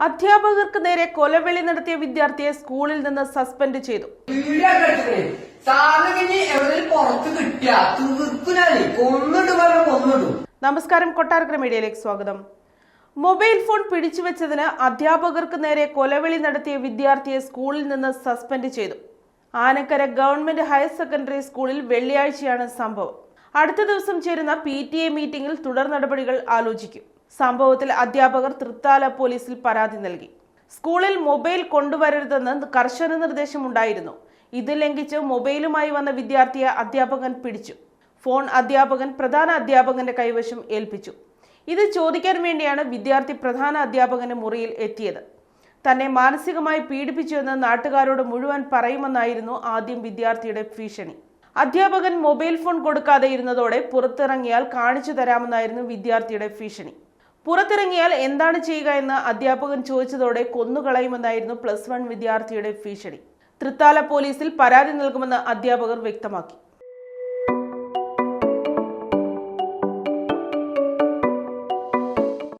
അധ്യാപകർക്ക് നേരെ കൊലവിളി നടത്തിയ വിദ്യാർത്ഥിയെ സ്കൂളിൽ നിന്ന് സസ്പെൻഡ് ചെയ്തു. നമസ്കാരം, കൊട്ടാരക്കര മീഡിയയിലേക്ക് സ്വാഗതം. മൊബൈൽ ഫോൺ പിടിച്ചുവെച്ചതിന് അധ്യാപകർക്ക് നേരെ കൊലവിളി നടത്തിയ വിദ്യാർത്ഥിയെ സ്കൂളിൽ നിന്ന് സസ്പെൻഡ് ചെയ്തു. ആനക്കര ഗവൺമെന്റ് ഹയർ സെക്കൻഡറി സ്കൂളിൽ വെള്ളിയാഴ്ചയാണ് സംഭവം. അടുത്ത ദിവസം ചേരുന്ന PTA മീറ്റിംഗിൽ തുടർ നടപടികൾ ആലോചിക്കും. സംഭവത്തിൽ അധ്യാപകർ തൃത്താല പോലീസിൽ പരാതി നൽകി. സ്കൂളിൽ മൊബൈൽ കൊണ്ടുവരരുതെന്ന് കർശന നിർദ്ദേശമുണ്ടായിരുന്നു. ഇത് ലംഘിച്ച് മൊബൈലുമായി വന്ന വിദ്യാർത്ഥിയെ അധ്യാപകൻ പിടിച്ചു. ഫോൺ അധ്യാപകൻ പ്രധാന അധ്യാപകന്റെ കൈവശം ഏൽപ്പിച്ചു. ഇത് ചോദിക്കാൻ വേണ്ടിയാണ് വിദ്യാർത്ഥി പ്രധാന അധ്യാപകന്റെ മുറിയിൽ എത്തിയത്. തന്നെ മാനസികമായി പീഡിപ്പിച്ചുവെന്ന് നാട്ടുകാരോട് മുഴുവൻ പറയുമെന്നായിരുന്നു ആദ്യം വിദ്യാർത്ഥിയുടെ ഭീഷണി. അധ്യാപകൻ മൊബൈൽ ഫോൺ കൊടുക്കാതെ ഇരുന്നതോടെ പുറത്തിറങ്ങിയാൽ കാണിച്ചു തരാമെന്നായിരുന്നു വിദ്യാർത്ഥിയുടെ ഭീഷണി. പുറത്തിറങ്ങിയാൽ എന്താണ് ചെയ്യുക എന്ന് അധ്യാപകൻ ചോദിച്ചതോടെ കൊന്നുകളയുമെന്നായിരുന്നു +1 വിദ്യാർത്ഥിയുടെ ഭീഷണി. തൃത്താല പോലീസിൽ പരാതി നൽകുമെന്ന് അധ്യാപകർ വ്യക്തമാക്കി.